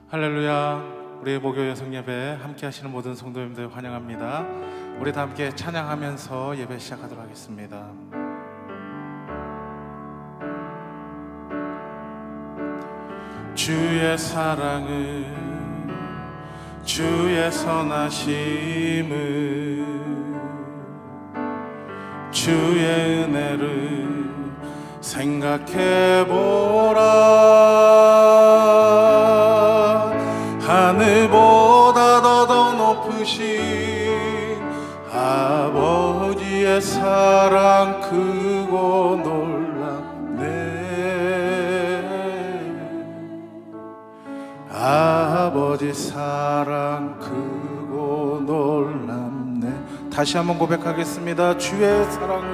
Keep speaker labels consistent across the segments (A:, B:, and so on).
A: 할렐루야. 우리 목요 여성 예배 함께 하시는 모든 성도님들 환영합니다. 우리 다 함께 찬양하면서 예배 시작하도록 하겠습니다. 주의 사랑을, 주의 선하심을, 주의 은혜를 생각해보라. 하늘보다 더 높으신 아버지의 사랑 크고 놀랍네. 아버지 사랑 크고 놀랍네. 다시 한번 고백하겠습니다. 주의 사랑을,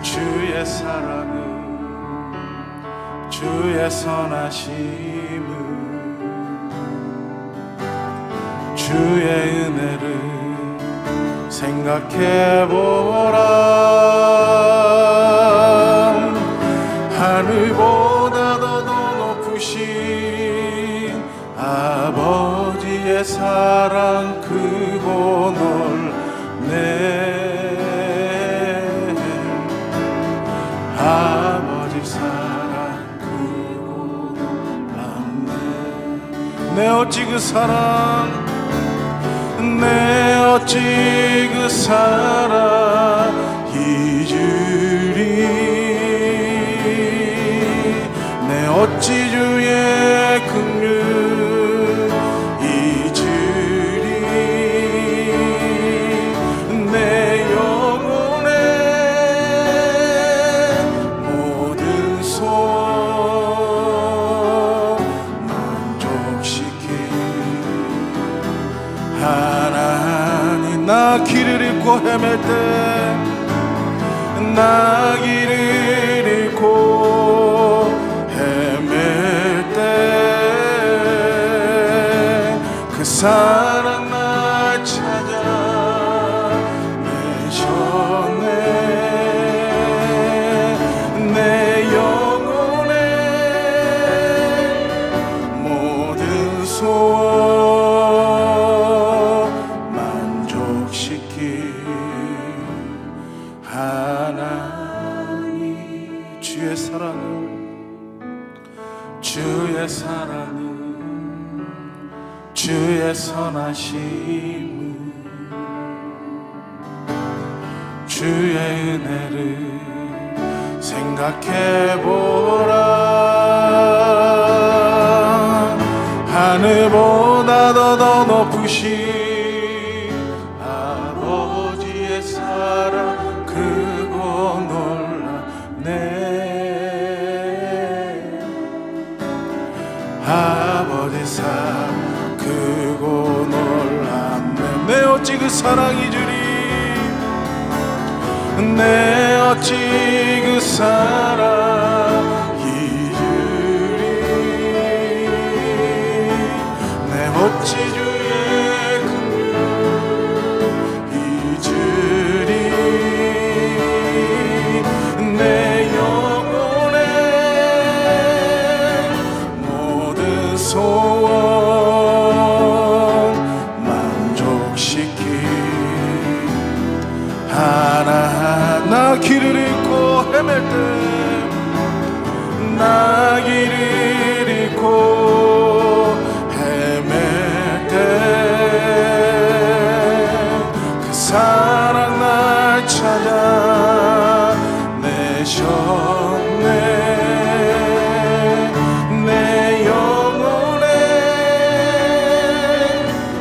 A: 주의 사랑을, 주의 선하심을, 주의 은혜를 생각해보라. 하늘보다 더 높으신 아버지의 사랑 크고 놀네. 아버지 사랑 크고 놀랍네. 내 어찌 그 사랑, 내 어찌 그 사랑 잊으리. 내 어찌 주의 긍휼 잊으리. 내 영혼의 모든 소원 만족시키 하나님. 나 길을 잃고 헤맬 때, 나 길을 잃고 헤맬 때 그 사랑 날 찾아 내셨네. 내 영혼의 모든 소원 만족시킬 하나님. 주의 사랑을, 주의 사랑을, 주의 선하심을, 주의 은혜를 생각해보라. 하늘보다 더 높으신 아버지의 사랑 크고 놀랍네. 아버지 사랑 크고 놀랍네. 내 어찌 그 사랑 잊으리. 내 어찌 그 사랑 잊으리. 내 어찌 주의 긍휼 잊으리. 내 영혼의 모든 소원 만족시키 하나. 나 길을 잃고 헤맬 때, 나 길을 잃고 헤맬 때 그 사랑 날 찾아 내셨네. 내 영혼의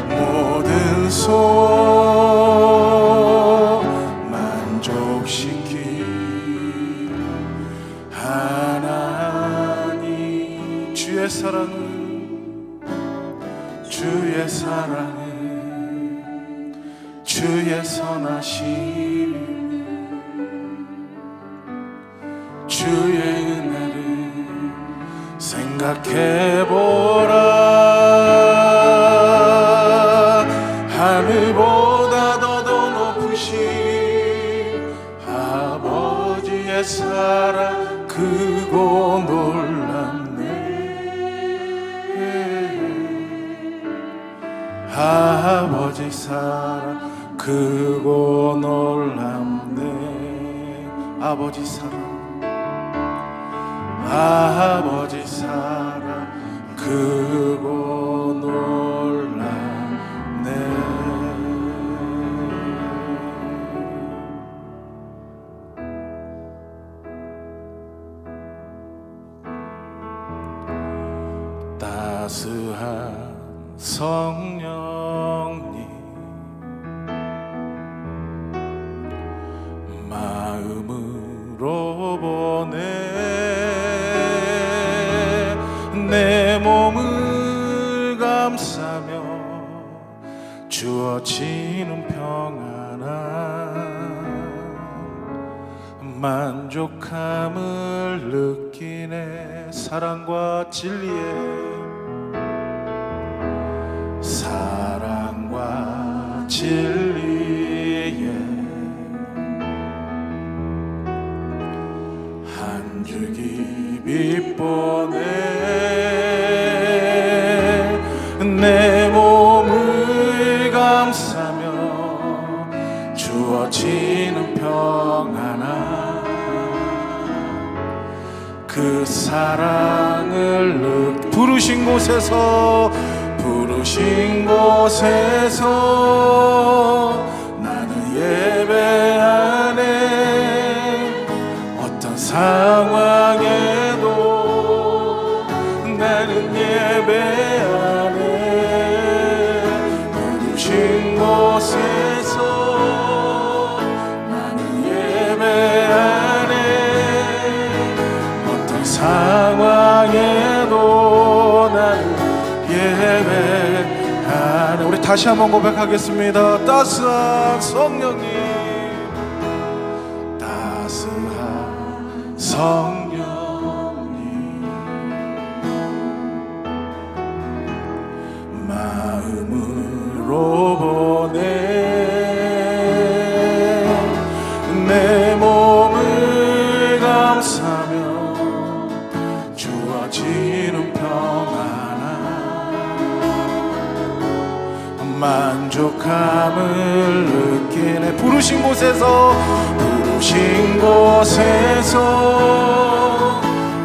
A: 모든 소원 만족시키 하나님. 주의 사랑을, 주의 사랑을, 주의 선하심, 주의 은혜를 생각해보라. 하늘보다 더 높으신 아버지의 사랑 크고 놀랍네. 아버지 사랑 크고 놀랍네. 아버지 사랑 아버지 사랑 크고 놀랍네. 따스한 성령님 마음으로 보내 내 몸을 감싸며 주어지는 평안함 만족함을 느끼네. 사랑과 진리에 사랑과 진리에 한 줄기 빛보내 내 몸을 감싸며 주어지는 평안함 그 사랑을 부르신 곳에서 나는 예배하네. 어떤 상황에도 나는 예배하네. 부르신 곳에서 나는 예배하네. 어떤 상황에도 나는 예배하네. 우리 다시 한번 고백하겠습니다. 따스한 성령님 따스한 성령님 마음으로 보내 내 몸을 감싸며 주어지는 평안함 만족함을 느끼네. 부르신 곳에서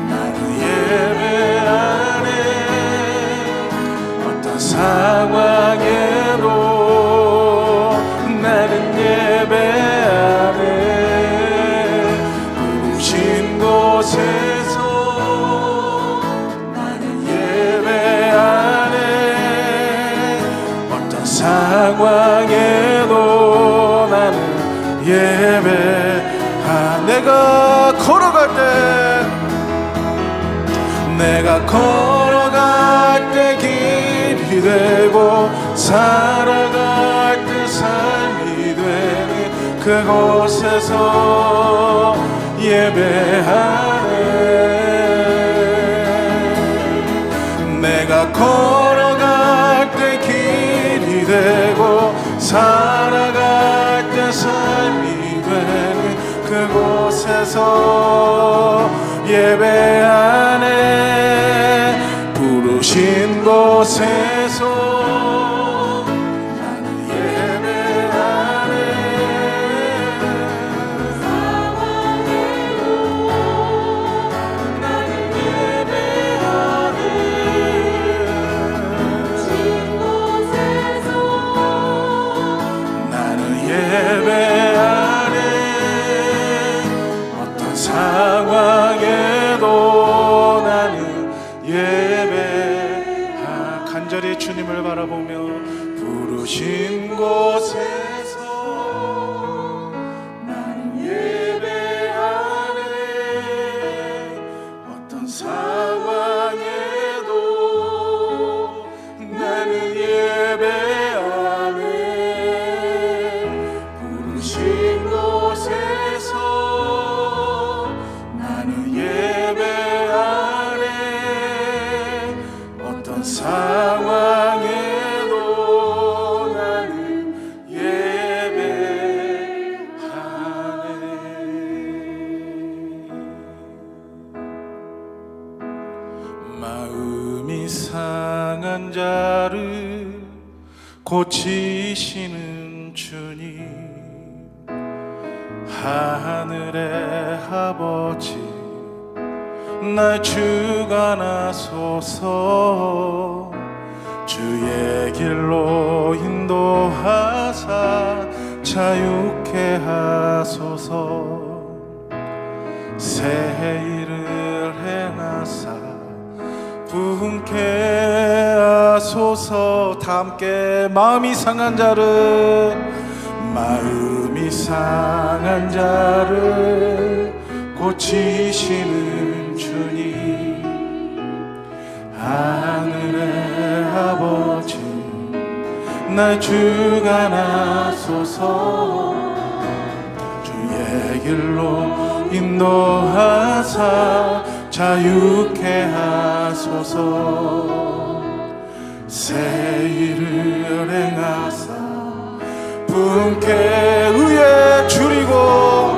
A: 나는 예배하네. 어떤 상황에도 나는 예배하네. 부르신 곳에서 나는 예배하네. 어떤 상황에도 나는 예배하. 내가 걸어갈 때 길이 되고 살아갈 때 삶이 되는 그곳에서 예배하네. 내가 걸어갈 때 길이 되고 살아갈 때 삶이 되는 그곳에서 예배하네. 부르신 곳에서 나는 예배하네. 나는 예배하네. 부르신 곳에서 나는 예배하네. 어떤 상황에도 나는 예배하. 간절히 주님을 바라보며 부르신 곳에서 나는 예배하네. 어떤 상황에도 나는 예배하네. 부르신 곳에서 나는 예배하네. 어떤 상황에도 나는 예배하네. 마음이 상한 자를 고치시는 주님, 하늘의 아버지 날 주관하소서. 주의 길로 인도하사 자유케 하소서. 새 일을 행하사 부흥케 하소서. 다 함께 마음이 상한 자를 고치시는 주님, 하늘의 아버지 날 주관하소서. 주의 길로 인도하사 자유케 하소서. 새 일을 행하사 부흥케 의에 줄이고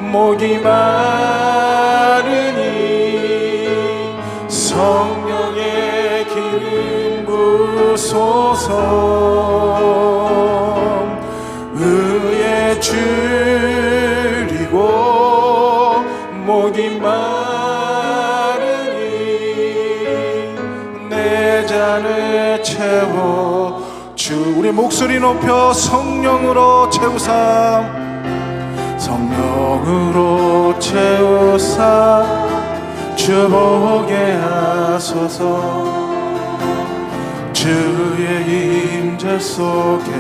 A: 목이 마르니 성령의 기름 부소서. 의에 줄이고 목이 마르니 내 잔을 채워 주. 우리 목소리 높여 성령으로 채우사, 성령으로 채우사 주 보게 하소서. 주의 임재 속에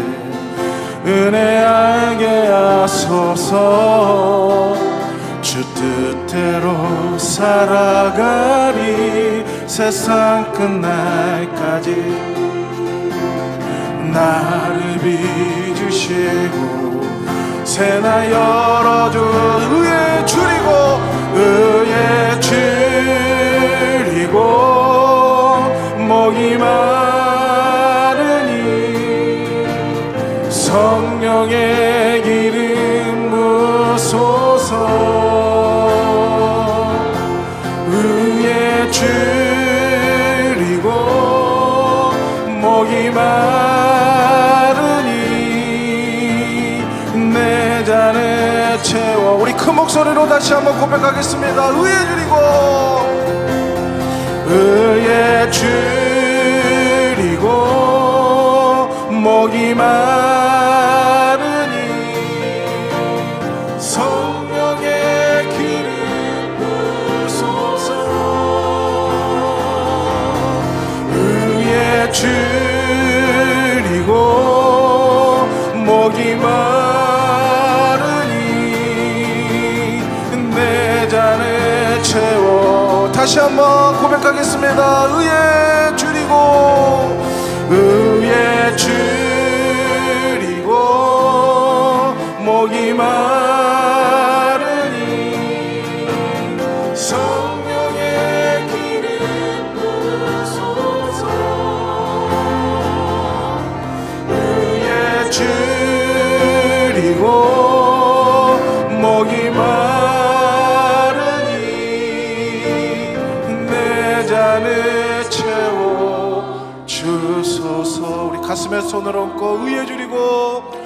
A: 은혜 알게 하소서. 주 뜻대로 살아가리 세상 끝날까지. 나를 빚으시고 새나 열어줘. 의에 줄이고 목이 마르니 성령의 기름 부소서. 의에 줄이고 목이 마르니 내 잔을 채워. 우리 큰 목소리로 다시 한번 고백하겠습니다. 의에 줄이고 목이 마르니 성령의 기름 부소서. 의에 줄이고 목이 마르니 내 잔을 채워. 다시 한번 고백하겠습니다. 의에 줄이고 목이 마르니 성령의 기름 부소서. 의에 줄이고 목이 마르니 내 잔을 채워 주소서. 우리 가슴에 손을 얹고 의에 줄이고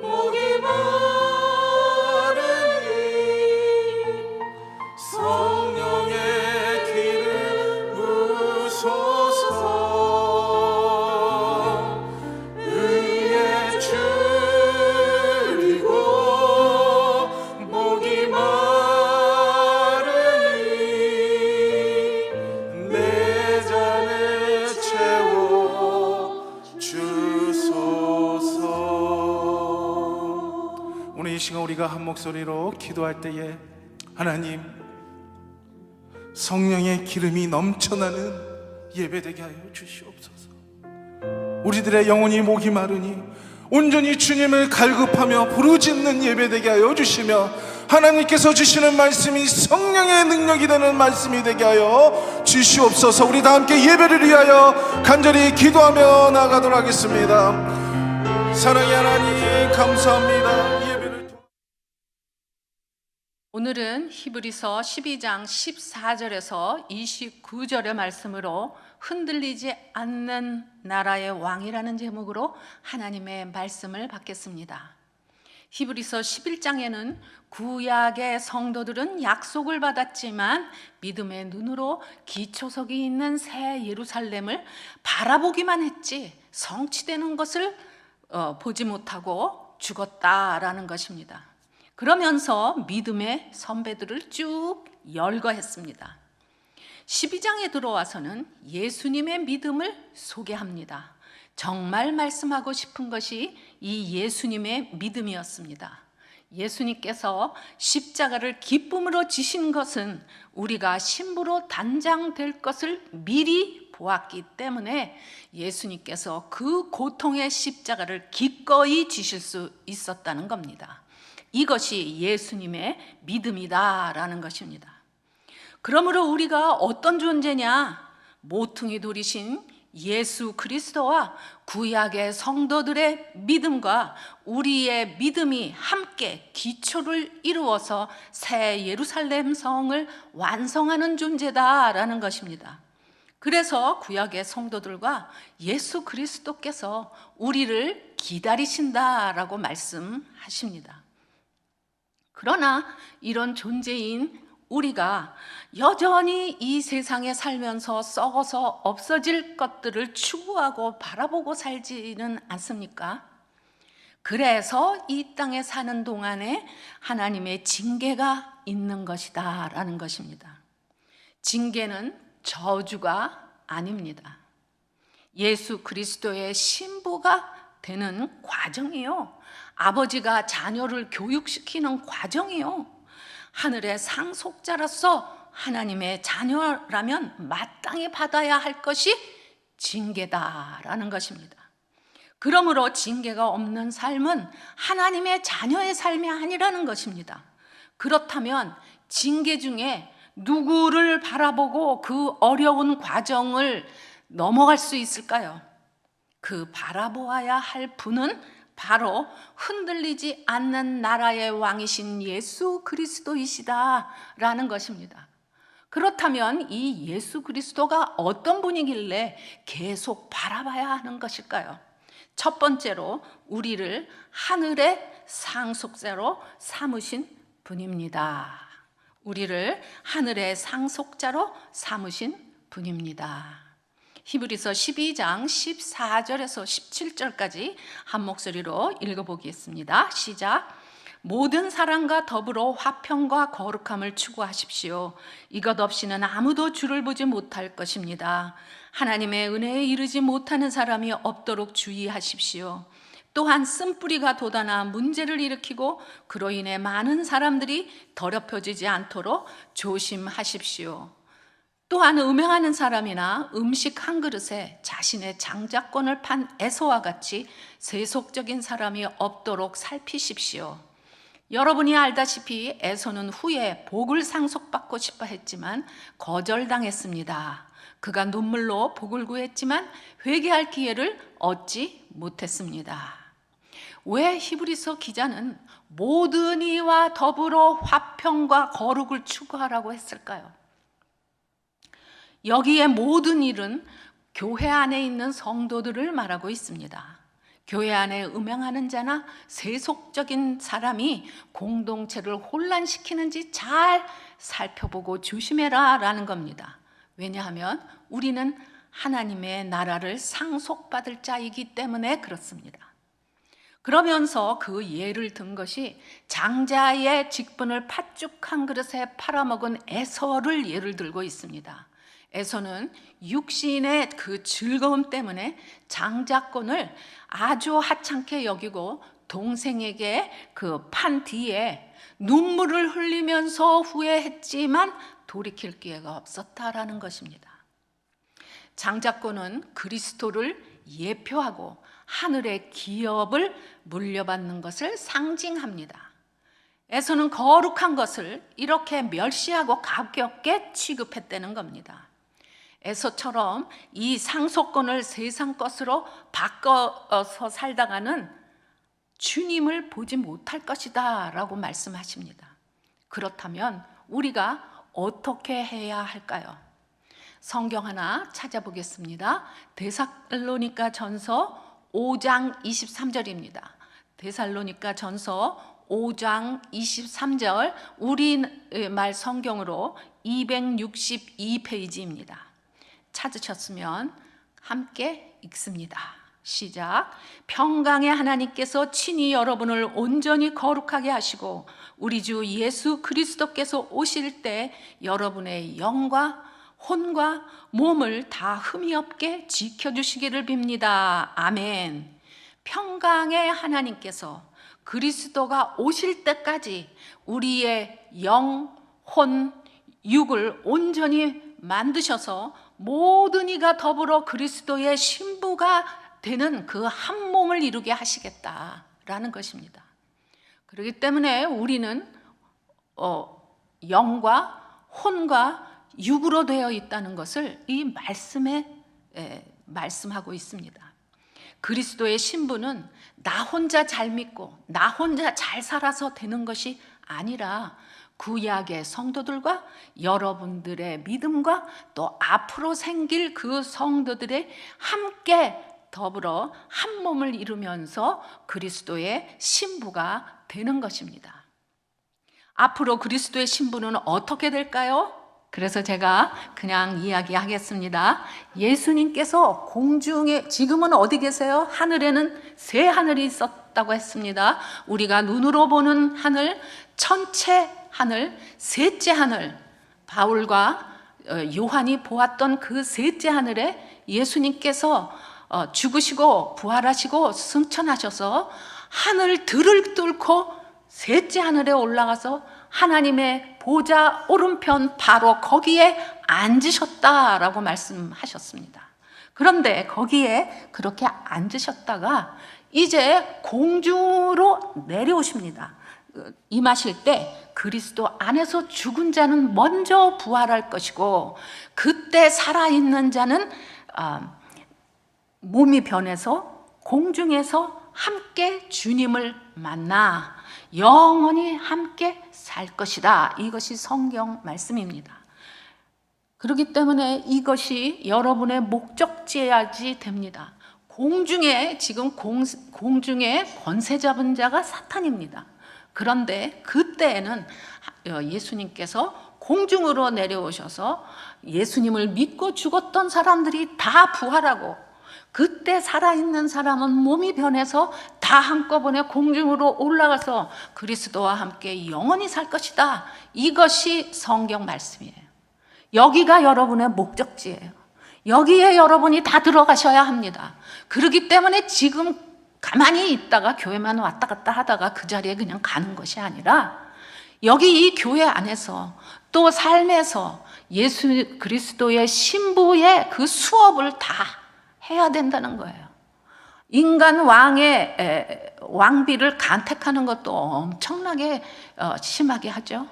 A: 목이 마르니 성령의 기름 부소서. 의에 줄이고 목이 마르니 내 잔을 채워 주소서. 오늘 이 시간 우리가 한 목소리로 기도할 때에 하나님, 성령의 기름이 넘쳐나는 예배되게 하여 주시옵소서. 우리들의 영혼이 목이 마르니 온전히 주님을 갈급하며 부르짖는 예배되게 하여 주시며, 하나님께서 주시는 말씀이 성령의 능력이 되는 말씀이 되게 하여 주시옵소서. 우리 다 함께 예배를 위하여 간절히 기도하며 나가도록 하겠습니다. 사랑의 하나님 감사합니다.
B: 오늘은 히브리서 12장 14절에서 29절의 말씀으로 흔들리지 않는 나라의 왕이라는 제목으로 하나님의 말씀을 받겠습니다. 히브리서 11장에는 구약의 성도들은 약속을 받았지만 믿음의 눈으로 기초석이 있는 새 예루살렘을 바라보기만 했지 성취되는 것을 보지 못하고 죽었다라는 것입니다. 그러면서 믿음의 선배들을 쭉 열거했습니다. 12장에 들어와서는 예수님의 믿음을 소개합니다. 정말 말씀하고 싶은 것이 이 예수님의 믿음이었습니다. 예수님께서 십자가를 기쁨으로 지신 것은 우리가 신부로 단장될 것을 미리 보았기 때문에 예수님께서 그 고통의 십자가를 기꺼이 지실 수 있었다는 겁니다. 이것이 예수님의 믿음이다라는 것입니다. 그러므로 우리가 어떤 존재냐? 모퉁이 돌이신 예수 그리스도와 구약의 성도들의 믿음과 우리의 믿음이 함께 기초를 이루어서 새 예루살렘 성을 완성하는 존재다라는 것입니다. 그래서 구약의 성도들과 예수 그리스도께서 우리를 기다리신다라고 말씀하십니다. 그러나 이런 존재인 우리가 여전히 이 세상에 살면서 썩어서 없어질 것들을 추구하고 바라보고 살지는 않습니까? 그래서 이 땅에 사는 동안에 하나님의 징계가 있는 것이다 라는 것입니다. 징계는 저주가 아닙니다. 예수 그리스도의 신부가 되는 과정이요, 아버지가 자녀를 교육시키는 과정이요, 하늘의 상속자로서 하나님의 자녀라면 마땅히 받아야 할 것이 징계다라는 것입니다. 그러므로 징계가 없는 삶은 하나님의 자녀의 삶이 아니라는 것입니다. 그렇다면 징계 중에 누구를 바라보고 그 어려운 과정을 넘어갈 수 있을까요? 그 바라보아야 할 분은 바로 흔들리지 않는 나라의 왕이신 예수 그리스도이시다라는 것입니다. 그렇다면 이 예수 그리스도가 어떤 분이길래 계속 바라봐야 하는 것일까요? 첫 번째로 우리를 하늘의 상속자로 삼으신 분입니다. 우리를 하늘의 상속자로 삼으신 분입니다. 히브리서 12장 14절에서 17절까지 한 목소리로 읽어보겠습니다. 시작. 모든 사랑과 더불어 화평과 거룩함을 추구하십시오. 이것 없이는 아무도 주를 보지 못할 것입니다. 하나님의 은혜에 이르지 못하는 사람이 없도록 주의하십시오. 또한 쓴뿌리가 돋아나 문제를 일으키고 그로 인해 많은 사람들이 더럽혀지지 않도록 조심하십시오. 또한 음행하는 사람이나 음식 한 그릇에 자신의 장자권을 판 에서와 같이 세속적인 사람이 없도록 살피십시오. 여러분이 알다시피 에서는 후에 복을 상속받고 싶어 했지만 거절당했습니다. 그가 눈물로 복을 구했지만 회개할 기회를 얻지 못했습니다. 왜 히브리서 기자는 모든 이와 더불어 화평과 거룩을 추구하라고 했을까요? 여기에 모든 일은 교회 안에 있는 성도들을 말하고 있습니다. 교회 안에 음행하는 자나 세속적인 사람이 공동체를 혼란시키는지 잘 살펴보고 조심해라 라는 겁니다. 왜냐하면 우리는 하나님의 나라를 상속받을 자이기 때문에 그렇습니다. 그러면서 그 예를 든 것이 장자의 직분을 팥죽 한 그릇에 팔아먹은 에서를 예를 들고 있습니다. 에서는 육신의 그 즐거움 때문에 장자권을 아주 하찮게 여기고 동생에게 그 판 뒤에 눈물을 흘리면서 후회했지만 돌이킬 기회가 없었다라는 것입니다. 장자권은 그리스도를 예표하고 하늘의 기업을 물려받는 것을 상징합니다. 에서는 거룩한 것을 이렇게 멸시하고 가볍게 취급했다는 겁니다. 에서처럼 이 상속권을 세상 것으로 바꿔서 살다가는 주님을 보지 못할 것이다 라고 말씀하십니다. 그렇다면 우리가 어떻게 해야 할까요? 성경 하나 찾아보겠습니다. 데살로니가 전서 5장 23절입니다. 데살로니가 전서 5장 23절 우리말 성경으로 262페이지입니다. 찾으셨으면 함께 읽습니다. 시작. 평강의 하나님께서 친히 여러분을 온전히 거룩하게 하시고 우리 주 예수 그리스도께서 오실 때 여러분의 영과 혼과 몸을 다 흠이 없게 지켜주시기를 빕니다. 아멘. 평강의 하나님께서 그리스도가 오실 때까지 우리의 영, 혼, 육을 온전히 만드셔서 모든 이가 더불어 그리스도의 신부가 되는 그 한 몸을 이루게 하시겠다라는 것입니다. 그렇기 때문에 우리는 영과 혼과 육으로 되어 있다는 것을 이 말씀에 말씀하고 있습니다. 그리스도의 신부는 나 혼자 잘 믿고 나 혼자 잘 살아서 되는 것이 아니라 구약의 성도들과 여러분들의 믿음과 또 앞으로 생길 그 성도들의 함께 더불어 한 몸을 이루면서 그리스도의 신부가 되는 것입니다. 앞으로 그리스도의 신부는 어떻게 될까요? 그래서 제가 그냥 이야기하겠습니다. 예수님께서 공중에, 지금은 어디 계세요? 하늘에는 새 하늘이 있었다고 했습니다. 우리가 눈으로 보는 하늘, 천체 하늘, 셋째 하늘, 바울과 요한이 보았던 그 셋째 하늘에 예수님께서 죽으시고 부활하시고 승천하셔서 하늘들을 뚫고 셋째 하늘에 올라가서 하나님의 보좌 오른편 바로 거기에 앉으셨다라고 말씀하셨습니다. 그런데 거기에 그렇게 앉으셨다가 이제 공중으로 내려오십니다. 임하실 때 그리스도 안에서 죽은 자는 먼저 부활할 것이고 그때 살아있는 자는 몸이 변해서 공중에서 함께 주님을 만나 영원히 함께 살 것이다. 이것이 성경 말씀입니다. 그렇기 때문에 이것이 여러분의 목적지야지 됩니다. 공중에 지금 공중에 권세 잡은 자가 사탄입니다. 그런데 그때에는 예수님께서 공중으로 내려오셔서 예수님을 믿고 죽었던 사람들이 다 부활하고 그때 살아있는 사람은 몸이 변해서 다 한꺼번에 공중으로 올라가서 그리스도와 함께 영원히 살 것이다. 이것이 성경 말씀이에요. 여기가 여러분의 목적지예요. 여기에 여러분이 다 들어가셔야 합니다. 그렇기 때문에 지금 가만히 있다가 교회만 왔다 갔다 하다가 그 자리에 그냥 가는 것이 아니라 여기 이 교회 안에서 또 삶에서 예수 그리스도의 신부의 그 수업을 다 해야 된다는 거예요. 인간 왕의 왕비를 간택하는 것도 엄청나게 심하게 하죠.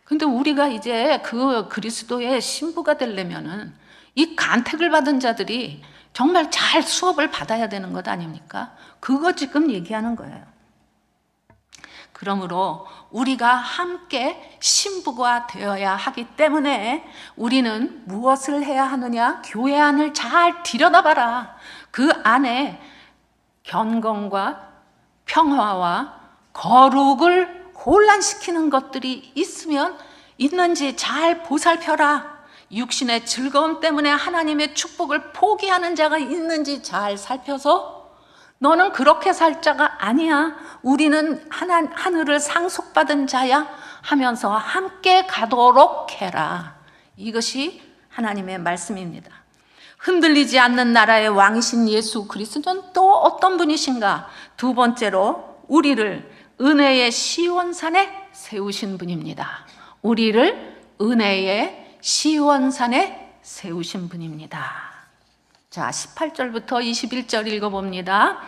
B: 근데 우리가 이제 그 그리스도의 신부가 되려면은 이 간택을 받은 자들이 정말 잘 수업을 받아야 되는 것 아닙니까? 그거 지금 얘기하는 거예요. 그러므로 우리가 함께 신부가 되어야 하기 때문에 우리는 무엇을 해야 하느냐? 교회 안을 잘 들여다봐라. 그 안에 경건과 평화와 거룩을 혼란시키는 것들이 있는지 잘 보살펴라. 육신의 즐거움 때문에 하나님의 축복을 포기하는 자가 있는지 잘 살펴서 너는 그렇게 살 자가 아니야. 우리는 하늘을 상속받은 자야 하면서 함께 가도록 해라. 이것이 하나님의 말씀입니다. 흔들리지 않는 나라의 왕이신 예수 그리스도는 또 어떤 분이신가? 두 번째로 우리를 은혜의 시온산에 세우신 분입니다. 우리를 은혜의 시온산에 세우신 분입니다. 자, 18절부터 21절 읽어봅니다.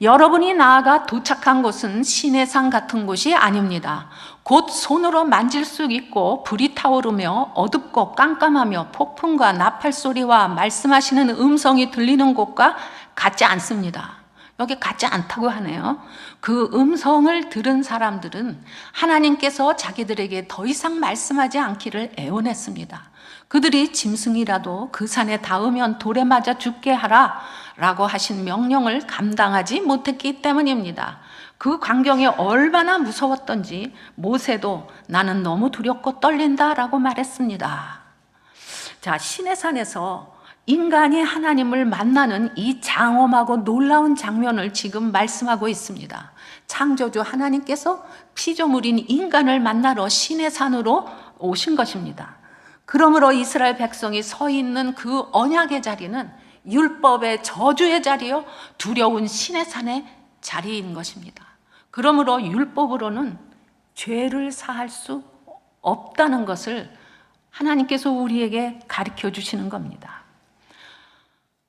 B: 여러분이 나아가 도착한 곳은 시내산 같은 곳이 아닙니다. 곧 손으로 만질 수 있고 불이 타오르며 어둡고 깜깜하며 폭풍과 나팔 소리와 말씀하시는 음성이 들리는 곳과 같지 않습니다. 여기 같지 않다고 하네요. 그 음성을 들은 사람들은 하나님께서 자기들에게 더 이상 말씀하지 않기를 애원했습니다. 그들이 짐승이라도 그 산에 닿으면 돌에 맞아 죽게 하라 라고 하신 명령을 감당하지 못했기 때문입니다. 그 광경이 얼마나 무서웠던지 모세도 나는 너무 두렵고 떨린다 라고 말했습니다. 자, 시내산에서 인간이 하나님을 만나는 이 장엄하고 놀라운 장면을 지금 말씀하고 있습니다. 창조주 하나님께서 피조물인 인간을 만나러 시내산으로 오신 것입니다. 그러므로 이스라엘 백성이 서 있는 그 언약의 자리는 율법의 저주의 자리요 두려운 시내산의 자리인 것입니다. 그러므로 율법으로는 죄를 사할 수 없다는 것을 하나님께서 우리에게 가르쳐 주시는 겁니다.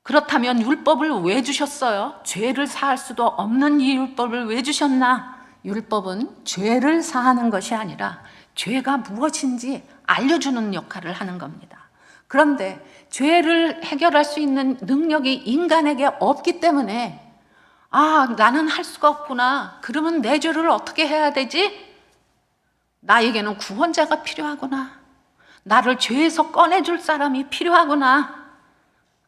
B: 그렇다면 율법을 왜 주셨어요? 죄를 사할 수도 없는 이 율법을 왜 주셨나? 율법은 죄를 사하는 것이 아니라 죄가 무엇인지 알려주는 역할을 하는 겁니다. 그런데 죄를 해결할 수 있는 능력이 인간에게 없기 때문에 나는 할 수가 없구나. 그러면 내 죄를 어떻게 해야 되지? 나에게는 구원자가 필요하구나. 나를 죄에서 꺼내줄 사람이 필요하구나.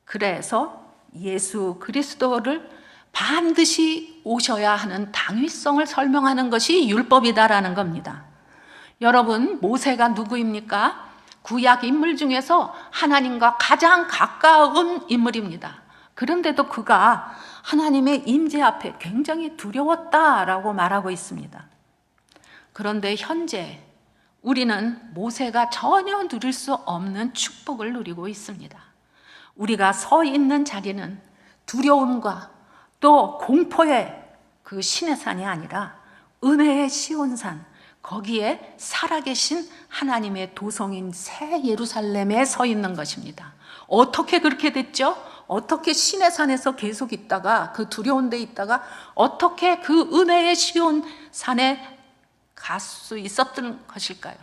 B: 그래서 예수 그리스도를 반드시 오셔야 하는 당위성을 설명하는 것이 율법이다라는 겁니다. 여러분, 모세가 누구입니까? 구약 인물 중에서 하나님과 가장 가까운 인물입니다. 그런데도 그가 하나님의 임재 앞에 굉장히 두려웠다라고 말하고 있습니다. 그런데 현재 우리는 모세가 전혀 누릴 수 없는 축복을 누리고 있습니다. 우리가 서 있는 자리는 두려움과 또 공포의 그 시내산이 아니라 은혜의 시온산, 거기에 살아계신 하나님의 도성인 새 예루살렘에 서 있는 것입니다. 어떻게 그렇게 됐죠? 어떻게 시내산에서 계속 있다가 그 두려운 데 있다가 어떻게 그 은혜의 시온산에 갈 수 있었던 것일까요?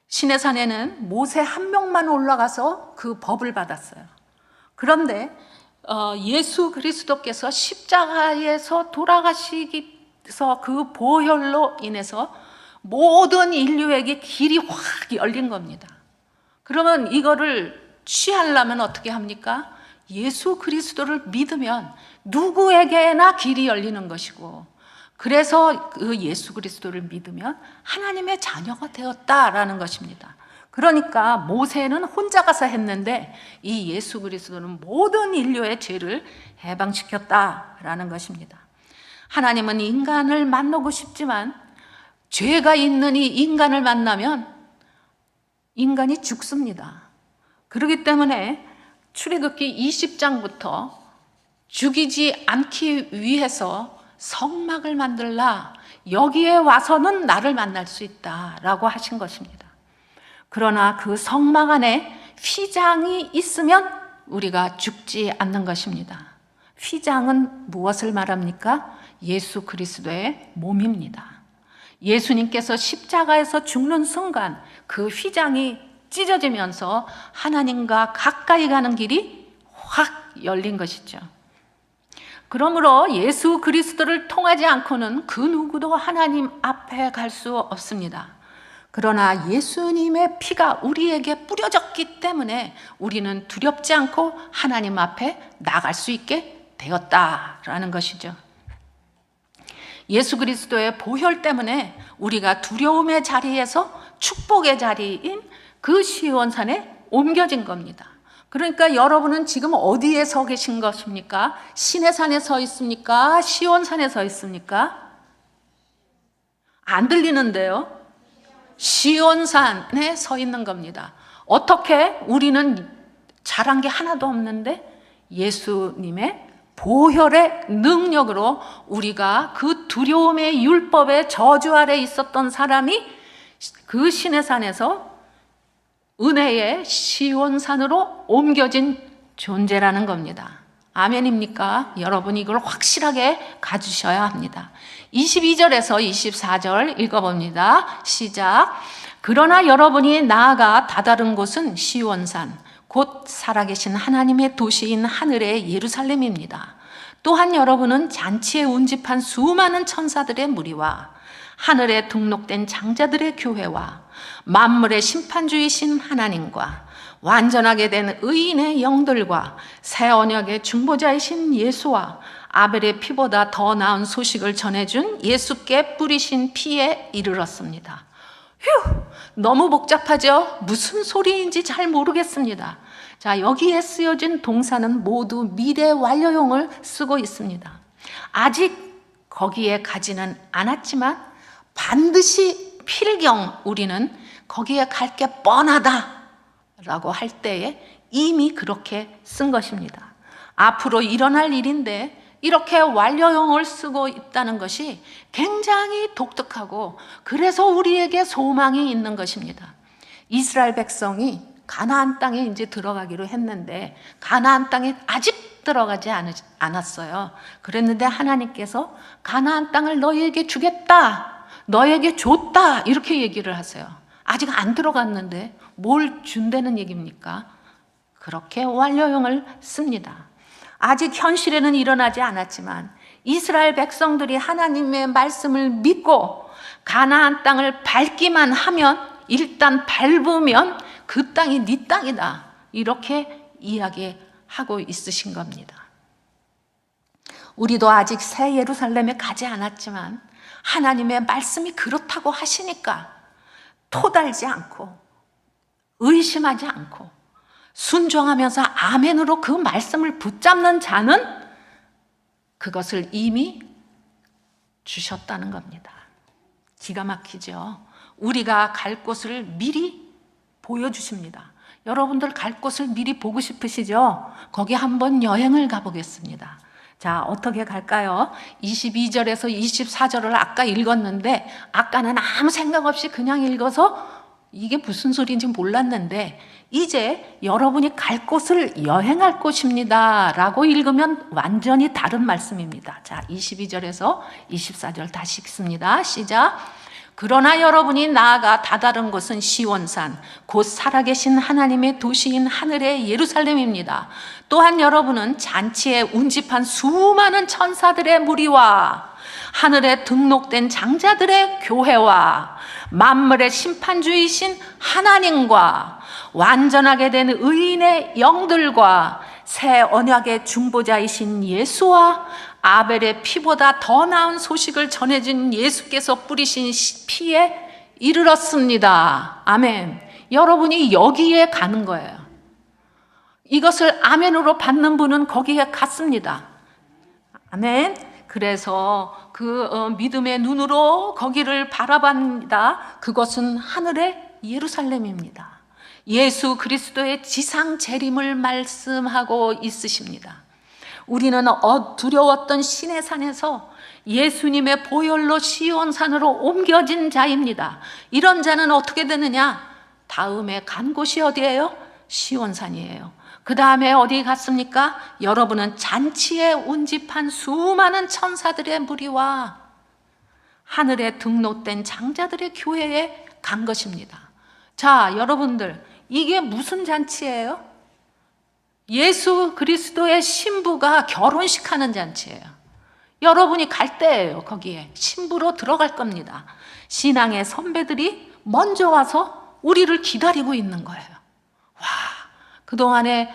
B: 시내산에는 모세 한 명만 올라가서 그 법을 받았어요. 그런데 예수 그리스도께서 십자가에서 돌아가시기서 그 보혈로 인해서 모든 인류에게 길이 확 열린 겁니다. 그러면 이거를 취하려면 어떻게 합니까? 예수 그리스도를 믿으면 누구에게나 길이 열리는 것이고, 그래서 그 예수 그리스도를 믿으면 하나님의 자녀가 되었다라는 것입니다. 그러니까 모세는 혼자 가서 했는데 이 예수 그리스도는 모든 인류의 죄를 해방시켰다라는 것입니다. 하나님은 인간을 만나고 싶지만 죄가 있는 이 인간을 만나면 인간이 죽습니다. 그렇기 때문에 출애굽기 20장부터 죽이지 않기 위해서 성막을 만들라, 여기에 와서는 나를 만날 수 있다라고 하신 것입니다. 그러나 그 성막 안에 휘장이 있으면 우리가 죽지 않는 것입니다. 휘장은 무엇을 말합니까? 예수 그리스도의 몸입니다. 예수님께서 십자가에서 죽는 순간 그 휘장이 찢어지면서 하나님과 가까이 가는 길이 확 열린 것이죠. 그러므로 예수 그리스도를 통하지 않고는 그 누구도 하나님 앞에 갈 수 없습니다. 그러나 예수님의 피가 우리에게 뿌려졌기 때문에 우리는 두렵지 않고 하나님 앞에 나갈 수 있게 되었다라는 것이죠. 예수 그리스도의 보혈 때문에 우리가 두려움의 자리에서 축복의 자리인 그 시온산에 옮겨진 겁니다. 그러니까 여러분은 지금 어디에 서 계신 것입니까? 시내산에 서 있습니까? 시온산에 서 있습니까? 안 들리는데요. 시온산에 서 있는 겁니다. 어떻게? 우리는 잘한 게 하나도 없는데 예수님의 보혈의 능력으로 우리가 그 두려움의 율법의 저주 아래 있었던 사람이 그 시내산에서 은혜의 시온산으로 옮겨진 존재라는 겁니다. 아멘입니까? 여러분 이걸 확실하게 가주셔야 합니다. 22절에서 24절 읽어봅니다. 시작. 그러나 여러분이 나아가 다다른 곳은 시온산, 곧 살아계신 하나님의 도시인 하늘의 예루살렘입니다. 또한 여러분은 잔치에 운집한 수많은 천사들의 무리와 하늘에 등록된 장자들의 교회와 만물의 심판주이신 하나님과 완전하게 된 의인의 영들과 새 언약의 중보자이신 예수와 아벨의 피보다 더 나은 소식을 전해준 예수께 뿌리신 피에 이르렀습니다. 휴! 너무 복잡하죠? 무슨 소리인지 잘 모르겠습니다. 자, 여기에 쓰여진 동사는 모두 미래 완료형을 쓰고 있습니다. 아직 거기에 가지는 않았지만 반드시 필경 우리는 거기에 갈 게 뻔하다 라고 할 때에 이미 그렇게 쓴 것입니다. 앞으로 일어날 일인데 이렇게 완료형을 쓰고 있다는 것이 굉장히 독특하고 그래서 우리에게 소망이 있는 것입니다. 이스라엘 백성이 가나안 땅에 이제 들어가기로 했는데 가나안 땅에 아직 들어가지 않았어요. 그랬는데 하나님께서 가나안 땅을 너희에게 주겠다, 너희에게 줬다 이렇게 얘기를 하세요. 아직 안 들어갔는데 뭘 준다는 얘기입니까? 그렇게 완료형을 씁니다. 아직 현실에는 일어나지 않았지만 이스라엘 백성들이 하나님의 말씀을 믿고 가나안 땅을 밟기만 하면, 일단 밟으면 그 땅이 네 땅이다 이렇게 이야기하고 있으신 겁니다. 우리도 아직 새 예루살렘에 가지 않았지만 하나님의 말씀이 그렇다고 하시니까 토달지 않고 의심하지 않고 순종하면서 아멘으로 그 말씀을 붙잡는 자는 그것을 이미 주셨다는 겁니다. 기가 막히죠. 우리가 갈 곳을 미리 보여주십니다. 여러분들 갈 곳을 미리 보고 싶으시죠? 거기 한번 여행을 가보겠습니다. 자, 어떻게 갈까요? 22절에서 24절을 아까 읽었는데 아까는 아무 생각 없이 그냥 읽어서 이게 무슨 소리인지 몰랐는데 이제 여러분이 갈 곳을 여행할 곳입니다 라고 읽으면 완전히 다른 말씀입니다. 자, 22절에서 24절 다시 읽습니다. 시작. 그러나 여러분이 나아가 다다른 곳은 시온산 곧 살아계신 하나님의 도시인 하늘의 예루살렘입니다. 또한 여러분은 잔치에 운집한 수많은 천사들의 무리와 하늘에 등록된 장자들의 교회와 만물의 심판주이신 하나님과 완전하게 된 의인의 영들과 새 언약의 중보자이신 예수와 아벨의 피보다 더 나은 소식을 전해준 예수께서 뿌리신 피에 이르렀습니다. 아멘. 여러분이 여기에 가는 거예요. 이것을 아멘으로 받는 분은 거기에 갔습니다. 아멘. 그래서 그 믿음의 눈으로 거기를 바라봅니다. 그것은 하늘의 예루살렘입니다. 예수 그리스도의 지상 재림을 말씀하고 있으십니다. 우리는 두려웠던 시내산에서 예수님의 보혈로 시온산으로 옮겨진 자입니다. 이런 자는 어떻게 되느냐? 다음에 간 곳이 어디예요? 시온산이에요. 그 다음에 어디 갔습니까? 여러분은 잔치에 운집한 수많은 천사들의 무리와 하늘에 등록된 장자들의 교회에 간 것입니다. 자, 여러분들, 이게 무슨 잔치예요? 예수 그리스도의 신부가 결혼식 하는 잔치예요. 여러분이 갈 때예요. 거기에 신부로 들어갈 겁니다. 신앙의 선배들이 먼저 와서 우리를 기다리고 있는 거예요. 와, 그동안에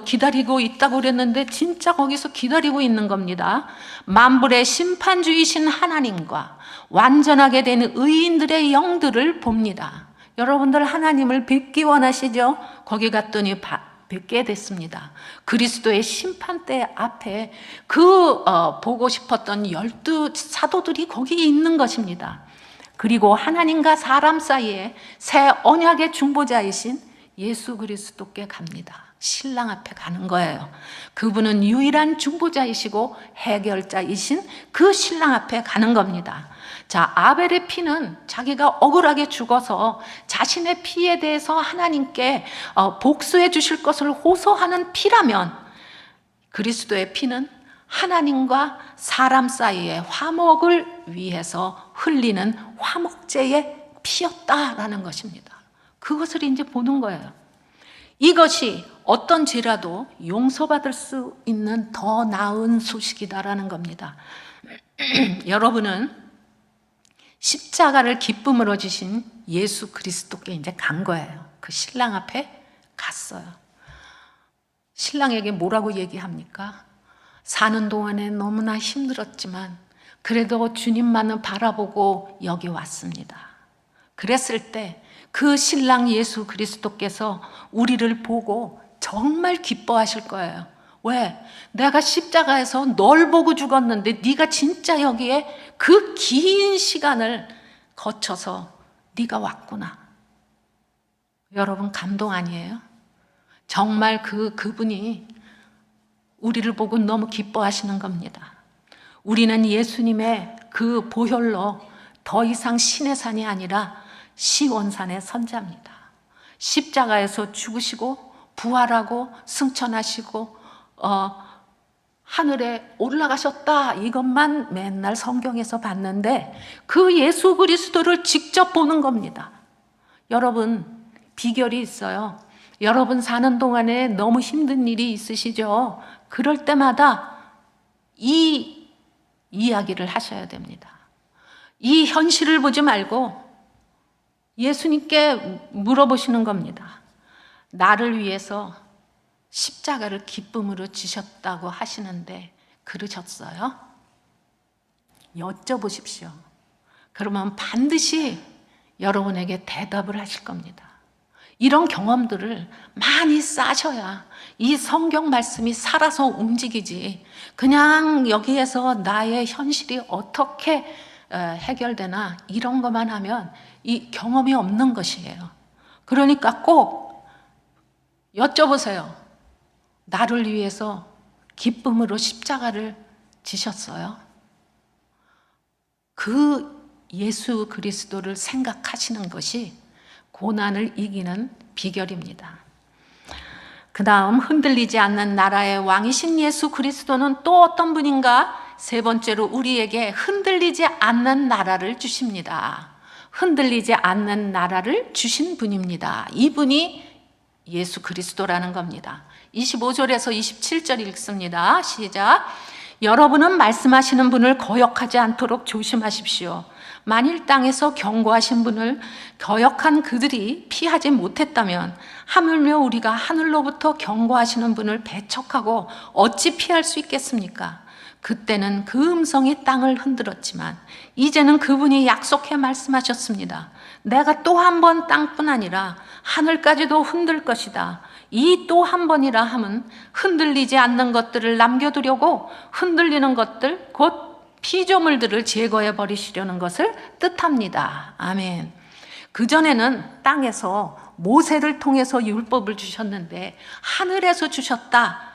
B: 기다리고 있다고 그랬는데 진짜 거기서 기다리고 있는 겁니다. 만물의 심판주이신 하나님과 완전하게 된 의인들의 영들을 봅니다. 여러분들 하나님을 뵙기 원하시죠? 거기 갔더니 뵙게 됐습니다. 그리스도의 심판대 앞에 보고 싶었던 12 사도들이 거기 있는 것입니다. 그리고 하나님과 사람 사이에 새 언약의 중보자이신 예수 그리스도께 갑니다. 신랑 앞에 가는 거예요. 그분은 유일한 중보자이시고 해결자이신 그 신랑 앞에 가는 겁니다. 자, 아벨의 피는 자기가 억울하게 죽어서 자신의 피에 대해서 하나님께 복수해 주실 것을 호소하는 피라면, 그리스도의 피는 하나님과 사람 사이의 화목을 위해서 흘리는 화목제의 피였다라는 것입니다. 그것을 이제 보는 거예요. 이것이 어떤 죄라도 용서받을 수 있는 더 나은 소식이다라는 겁니다. 여러분은 십자가를 기쁨으로 지신 예수 그리스도께 이제 간 거예요. 그 신랑 앞에 갔어요. 신랑에게 뭐라고 얘기합니까? 사는 동안에 너무나 힘들었지만 그래도 주님만을 바라보고 여기 왔습니다. 그랬을 때 그 신랑 예수 그리스도께서 우리를 보고 정말 기뻐하실 거예요. 왜? 내가 십자가에서 널 보고 죽었는데 네가 진짜 여기에 그 긴 시간을 거쳐서 네가 왔구나. 여러분 감동 아니에요? 정말 그분이 우리를 보고 너무 기뻐하시는 겁니다. 우리는 예수님의 그 보혈로 더 이상 신의 산이 아니라 시온산의 선자입니다. 십자가에서 죽으시고 부활하고 승천하시고 하늘에 올라가셨다 이것만 맨날 성경에서 봤는데 그 예수 그리스도를 직접 보는 겁니다. 여러분 비결이 있어요. 여러분 사는 동안에 너무 힘든 일이 있으시죠? 그럴 때마다 이 이야기를 하셔야 됩니다. 이 현실을 보지 말고 예수님께 물어보시는 겁니다. 나를 위해서 십자가를 기쁨으로 지셨다고 하시는데 그러셨어요? 여쭤보십시오. 그러면 반드시 여러분에게 대답을 하실 겁니다. 이런 경험들을 많이 쌓으셔야 이 성경 말씀이 살아서 움직이지 그냥 여기에서 나의 현실이 어떻게 해결되나 이런 것만 하면 이 경험이 없는 것이에요. 그러니까 꼭 여쭤보세요. 나를 위해서 기쁨으로 십자가를 지셨어요? 그 예수 그리스도를 생각하시는 것이 고난을 이기는 비결입니다. 그 다음 흔들리지 않는 나라의 왕이신 예수 그리스도는 또 어떤 분인가? 세 번째로 우리에게 흔들리지 않는 나라를 주십니다. 흔들리지 않는 나라를 주신 분입니다. 이분이 예수 그리스도라는 겁니다. 25절에서 27절 읽습니다. 시작. 여러분은 말씀하시는 분을 거역하지 않도록 조심하십시오. 만일 땅에서 경고하신 분을 거역한 그들이 피하지 못했다면 하물며 우리가 하늘로부터 경고하시는 분을 배척하고 어찌 피할 수 있겠습니까? 그때는 그 음성이 땅을 흔들었지만 이제는 그분이 약속해 말씀하셨습니다. 내가 또 한 번 땅뿐 아니라 하늘까지도 흔들 것이다. 이 또 한 번이라 함은 흔들리지 않는 것들을 남겨두려고 흔들리는 것들 곧 피조물들을 제거해 버리시려는 것을 뜻합니다. 아멘. 그전에는 땅에서 모세를 통해서 율법을 주셨는데 하늘에서 주셨다.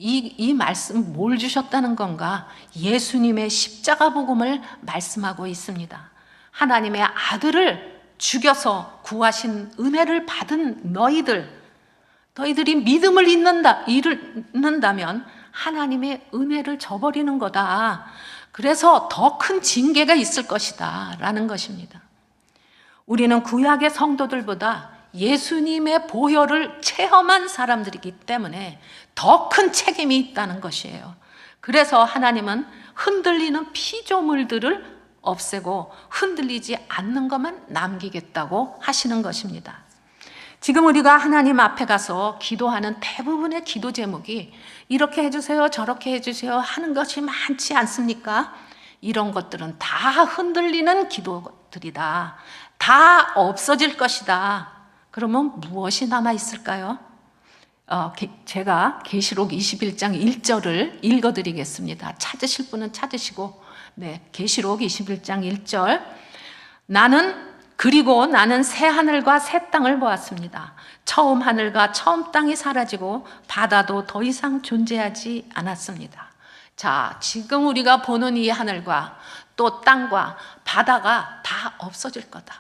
B: 이 말씀 뭘 주셨다는 건가? 예수님의 십자가 복음을 말씀하고 있습니다. 하나님의 아들을 죽여서 구하신 은혜를 받은 너희들이 믿음을 잃는다면 하나님의 은혜를 저버리는 거다. 그래서 더 큰 징계가 있을 것이다 라는 것입니다. 우리는 구약의 성도들보다 예수님의 보혈을 체험한 사람들이기 때문에 더 큰 책임이 있다는 것이에요. 그래서 하나님은 흔들리는 피조물들을 없애고 흔들리지 않는 것만 남기겠다고 하시는 것입니다. 지금 우리가 하나님 앞에 가서 기도하는 대부분의 기도 제목이 이렇게 해주세요, 저렇게 해주세요 하는 것이 많지 않습니까? 이런 것들은 다 흔들리는 기도들이다. 다 없어질 것이다. 그러면 무엇이 남아있을까요? 제가 계시록 21장 1절을 읽어드리겠습니다. 찾으실 분은 찾으시고, 계시록 21장 1절. 그리고 나는 새 하늘과 새 땅을 보았습니다. 처음 하늘과 처음 땅이 사라지고 바다도 더 이상 존재하지 않았습니다. 자, 지금 우리가 보는 이 하늘과 또 땅과 바다가 다 없어질 거다.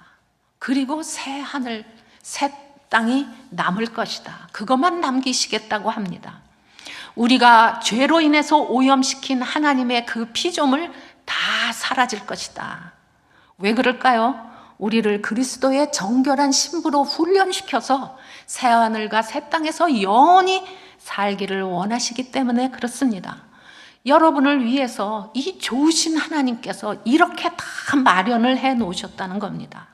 B: 그리고 새 하늘, 새 땅이 남을 것이다. 그것만 남기시겠다고 합니다. 우리가 죄로 인해서 오염시킨 하나님의 그 피조물 다 사라질 것이다. 왜 그럴까요? 우리를 그리스도의 정결한 신부로 훈련시켜서 새하늘과 새 땅에서 영원히 살기를 원하시기 때문에 그렇습니다. 여러분을 위해서 이 좋으신 하나님께서 이렇게 다 마련을 해 놓으셨다는 겁니다.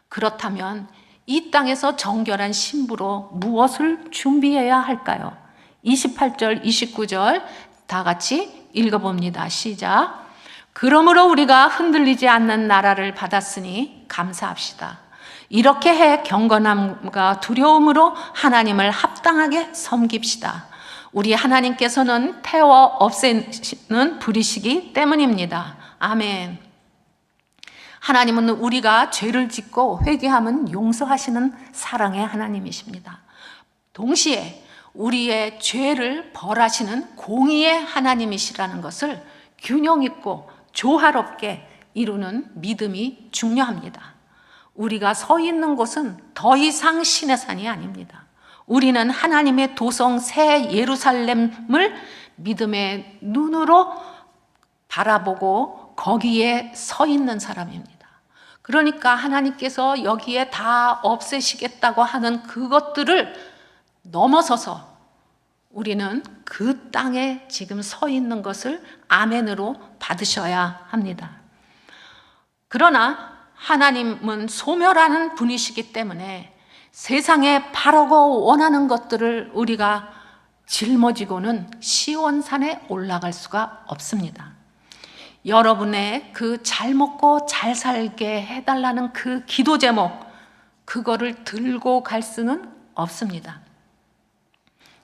B: 그렇다면 이 땅에서 정결한 신부로 무엇을 준비해야 할까요? 28절, 29절 다 같이 읽어봅니다. 시작. 그러므로 우리가 흔들리지 않는 나라를 받았으니 감사합시다. 이렇게 해 경건함과 두려움으로 하나님을 합당하게 섬깁시다. 우리 하나님께서는 태워 없애는 불이시기 때문입니다. 아멘. 하나님은 우리가 죄를 짓고 회개하면 용서하시는 사랑의 하나님이십니다. 동시에 우리의 죄를 벌하시는 공의의 하나님이시라는 것을 균형 있고 조화롭게 이루는 믿음이 중요합니다. 우리가 서 있는 곳은 더 이상 신의 산이 아닙니다. 우리는 하나님의 도성 새 예루살렘을 믿음의 눈으로 바라보고 거기에 서 있는 사람입니다. 그러니까 하나님께서 여기에 다 없애시겠다고 하는 그것들을 넘어서서 우리는 그 땅에 지금 서 있는 것을 아멘으로 받으셔야 합니다. 그러나 하나님은 소멸하는 분이시기 때문에 세상에 바라고 원하는 것들을 우리가 짊어지고는 시온산에 올라갈 수가 없습니다. 여러분의 그 잘 먹고 잘 살게 해달라는 그 기도 제목, 그거를 들고 갈 수는 없습니다.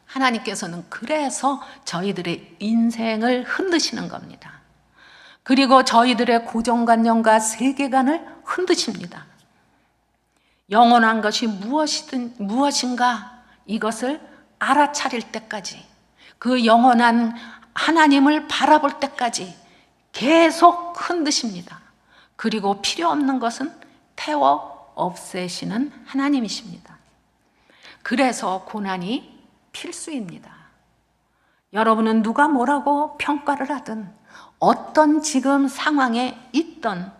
B: 하나님께서는 그래서 저희들의 인생을 흔드시는 겁니다. 그리고 저희들의 고정관념과 세계관을 흔드십니다. 영원한 것이 무엇인가 이것을 알아차릴 때까지, 그 영원한 하나님을 바라볼 때까지 계속 흔드십니다. 그리고 필요 없는 것은 태워 없애시는 하나님이십니다. 그래서 고난이 필수입니다. 여러분은 누가 뭐라고 평가를 하든 어떤 지금 상황에 있던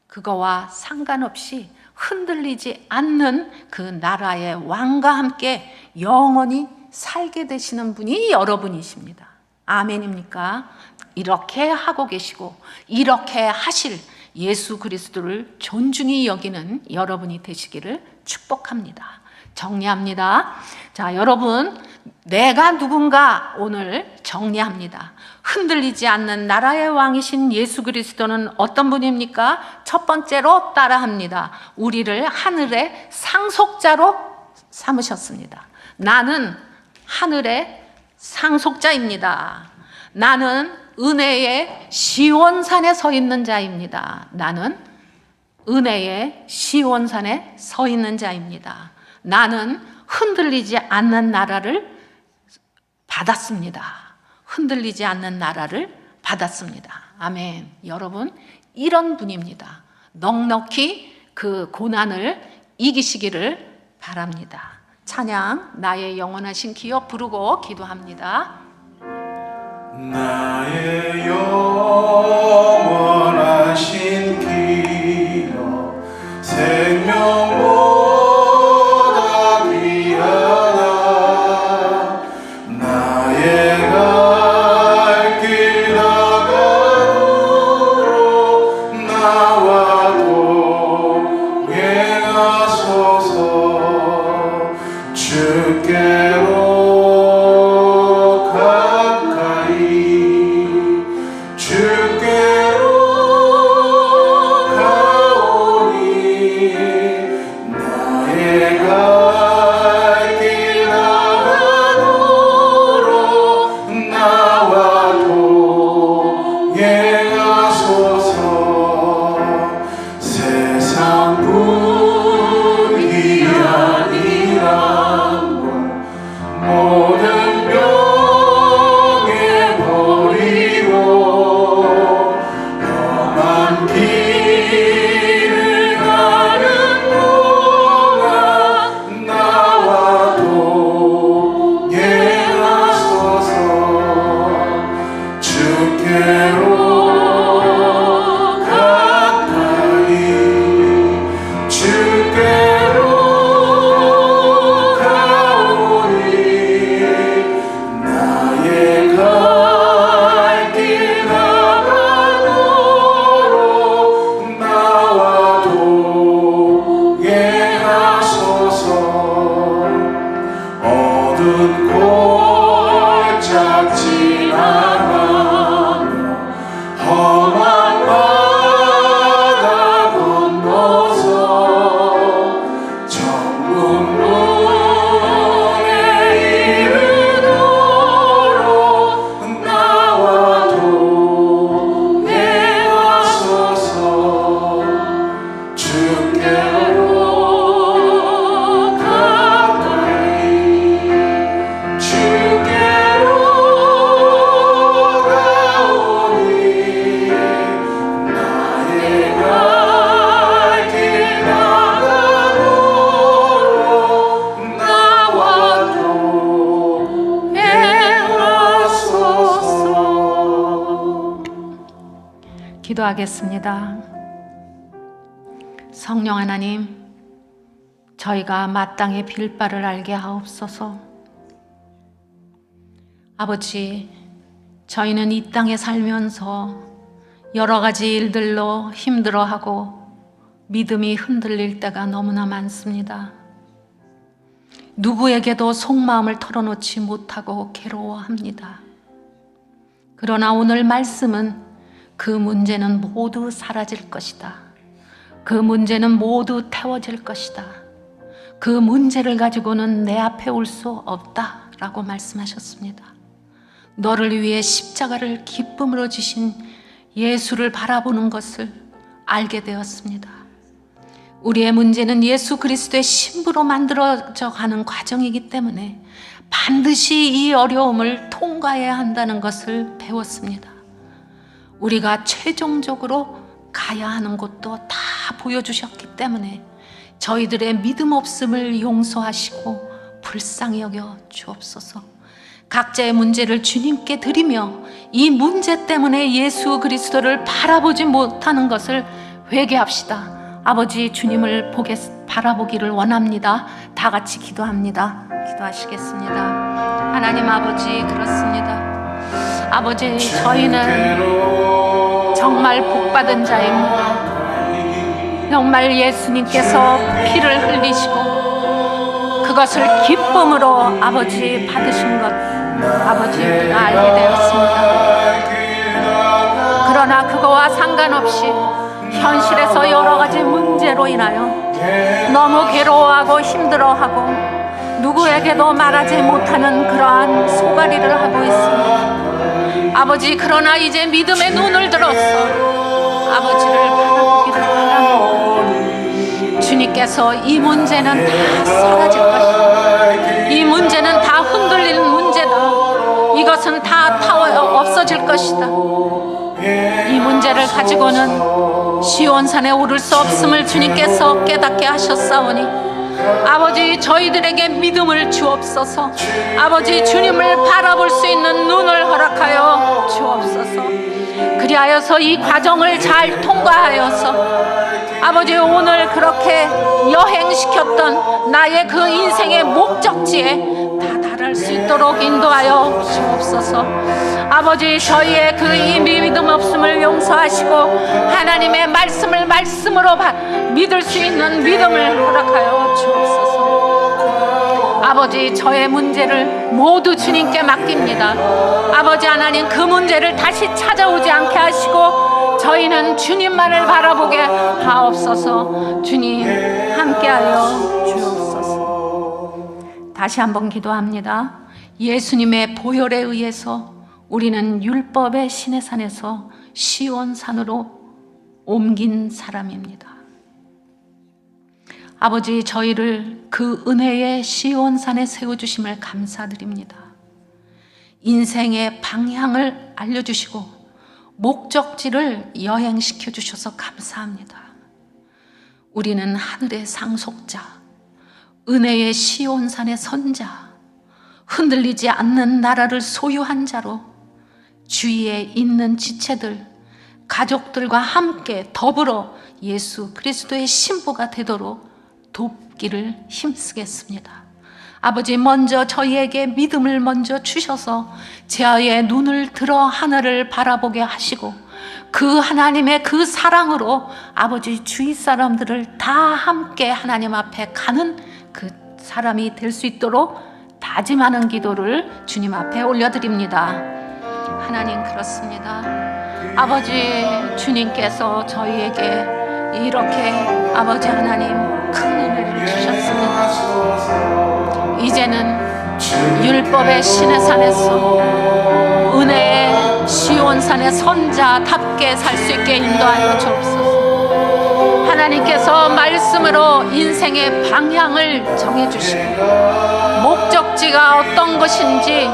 B: 그거와 상관없이 흔들리지 않는 그 나라의 왕과 함께 영원히 살게 되시는 분이 여러분이십니다. 아멘입니까? 이렇게 하고 계시고 이렇게 하실 예수 그리스도를 존중히 여기는 여러분이 되시기를 축복합니다. 정리합니다. 자, 여러분, 내가 누군가 오늘 정리합니다. 흔들리지 않는 나라의 왕이신 예수 그리스도는 어떤 분입니까? 첫 번째로 따라합니다. 우리를 하늘의 상속자로 삼으셨습니다. 나는 하늘의 상속자입니다. 나는 은혜의 시온산에 서 있는 자입니다. 나는 은혜의 시온산에 서 있는 자입니다. 나는 흔들리지 않는 나라를 받았습니다. 흔들리지 않는 나라를 받았습니다. 아멘. 여러분, 이런 분입니다. 넉넉히 그 고난을 이기시기를 바랍니다. 찬양, 나의 영원하신 기업 부르고 기도합니다.
A: 나의 영원하신 기업 생명보다 귀하다. 나의 갈 길 나가도록 나와 동행하소서. 주께로
B: 기도하겠습니다. 성령 하나님, 저희가 마땅히 빌 바를 알게 하옵소서. 아버지, 저희는 이 땅에 살면서 여러 가지 일들로 힘들어하고 믿음이 흔들릴 때가 너무나 많습니다. 누구에게도 속마음을 털어놓지 못하고 괴로워합니다. 그러나 오늘 말씀은 그 문제는 모두 사라질 것이다. 그 문제는 모두 태워질 것이다. 그 문제를 가지고는 내 앞에 올 수 없다 라고 말씀하셨습니다. 너를 위해 십자가를 기쁨으로 지신 예수를 바라보는 것을 알게 되었습니다. 우리의 문제는 예수 그리스도의 신부로 만들어져 가는 과정이기 때문에 반드시 이 어려움을 통과해야 한다는 것을 배웠습니다. 우리가 최종적으로 가야 하는 곳도 다 보여주셨기 때문에 저희들의 믿음 없음을 용서하시고 불쌍히 여겨 주옵소서. 각자의 문제를 주님께 드리며 이 문제 때문에 예수 그리스도를 바라보지 못하는 것을 회개합시다. 아버지, 주님을 바라보기를 원합니다. 다 같이 기도합니다. 기도하시겠습니다. 하나님 아버지, 그렇습니다. 아버지, 저희는 정말 복받은 자입니다. 정말 예수님께서 피를 흘리시고 그것을 기쁨으로 아버지 받으신 것, 아버지 우리가 알게 되었습니다. 그러나 그거와 상관없이 현실에서 여러 가지 문제로 인하여 너무 괴로워하고 힘들어하고 누구에게도 말하지 못하는 그러한 소가리를 하고 있습니다. 아버지, 그러나 이제 믿음의 눈을 들어서 아버지를 바라보기를 바랍니다. 주님께서 이 문제는 다 사라질 것이다. 이 문제는 다 흔들리는 문제다. 이것은 다 없어질 것이다. 이 문제를 가지고는 시온산에 오를 수 없음을 주님께서 깨닫게 하셨사오니 아버지, 저희들에게 믿음을 주옵소서. 아버지, 주님을 바라볼 수 있는 눈을 허락하여 주옵소서. 그리하여서 이 과정을 잘 통과하여서 아버지, 오늘 그렇게 여행시켰던 나의 그 인생의 목적지에 다다를 수 있도록 인도하여 주옵소서. 아버지, 저희의 그 이 믿음 없음을 용서하시고 하나님의 말씀을 말씀으로 믿을 수 있는 믿음을 허락하여 주옵소서. 아버지, 저의 문제를 모두 주님께 맡깁니다. 아버지 하나님, 그 문제를 다시 찾아오지 않게 하시고 저희는 주님만을 바라보게 하옵소서. 주님, 함께하여 주옵소서. 다시 한번 기도합니다. 예수님의 보혈에 의해서 우리는 율법의 시내산에서 시온산으로 옮긴 사람입니다. 아버지, 저희를 그 은혜의 시온산에 세워주심을 감사드립니다. 인생의 방향을 알려주시고 목적지를 여행시켜 주셔서 감사합니다. 우리는 하늘의 상속자, 은혜의 시온산의 선자, 흔들리지 않는 나라를 소유한 자로 주위에 있는 지체들, 가족들과 함께 더불어 예수 그리스도의 신부가 되도록 돕기를 힘쓰겠습니다. 아버지, 먼저 저희에게 믿음을 먼저 주셔서 제아의 눈을 들어 하늘을 바라보게 하시고 그 하나님의 그 사랑으로 아버지 주위 사람들을 다 함께 하나님 앞에 가는 그 사람이 될 수 있도록 다짐하는 기도를 주님 앞에 올려드립니다. 하나님, 그렇습니다. 아버지, 주님께서 저희에게 이렇게 아버지 하나님 큰 은혜를 주셨습니다. 이제는 율법의 시내산에서 은혜의 시온산의 선자답게 살 수 있게 인도하여 주옵소서. 하나님께서 말씀으로 인생의 방향을 정해주시고 목적지가 어떤 것인지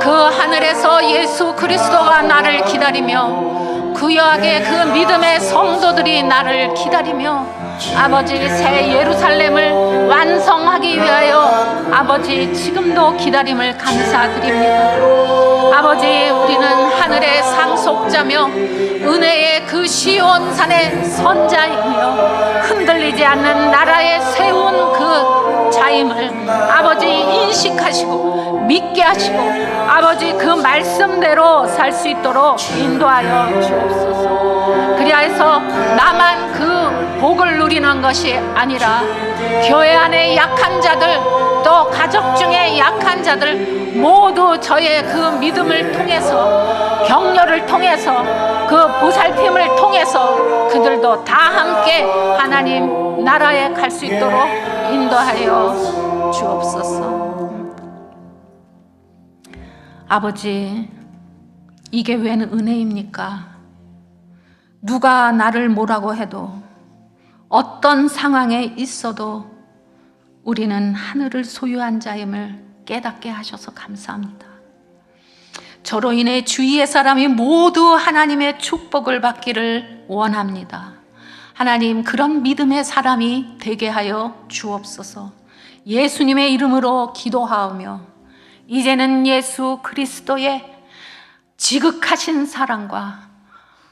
B: 그 하늘에서 예수 그리스도가 나를 기다리며 그 구여하게 그 믿음의 성도들이 나를 기다리며 아버지 새 예루살렘을 완성하기 위하여 아버지 지금도 기다림을 감사드립니다. 아버지 우리는 하늘의 상속자며 은혜의 그 시온산의 선자이며 흔들리지 않는 나라에 세운 그 자임을 아버지 인식하시고 믿게 하시고 아버지 그 말씀대로 살 수 있도록 인도하여 주옵소서. 그리하여서 나만 그 복을 누리는 것이 아니라 교회 안에 약한 자들 또 가족 중에 약한 자들 모두 저의 그 믿음을 통해서 격려를 통해서 그 보살핌을 통해서 그들도 다 함께 하나님 나라에 갈 수 있도록 인도하여 주옵소서. 아버지, 이게 웬 은혜입니까? 누가 나를 뭐라고 해도 어떤 상황에 있어도 우리는 하늘을 소유한 자임을 깨닫게 하셔서 감사합니다. 저로 인해 주위의 사람이 모두 하나님의 축복을 받기를 원합니다. 하나님, 그런 믿음의 사람이 되게 하여 주옵소서. 예수님의 이름으로 기도하오며 이제는 예수 그리스도의 지극하신 사랑과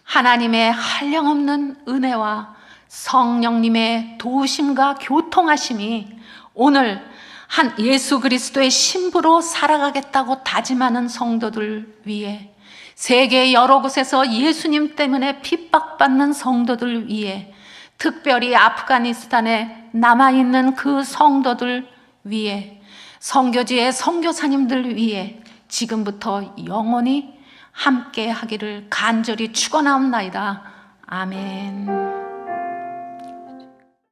B: 하나님의 한량없는 은혜와 성령님의 도우심과 교통하심이 오늘 한 예수 그리스도의 신부로 살아가겠다고 다짐하는 성도들 위해, 세계 여러 곳에서 예수님 때문에 핍박받는 성도들 위해, 특별히 아프가니스탄에 남아있는 그 성도들 위해, 선교지의 선교사님들 위해 지금부터 영원히 함께 하기를 간절히 축원하옵나이다. 아멘.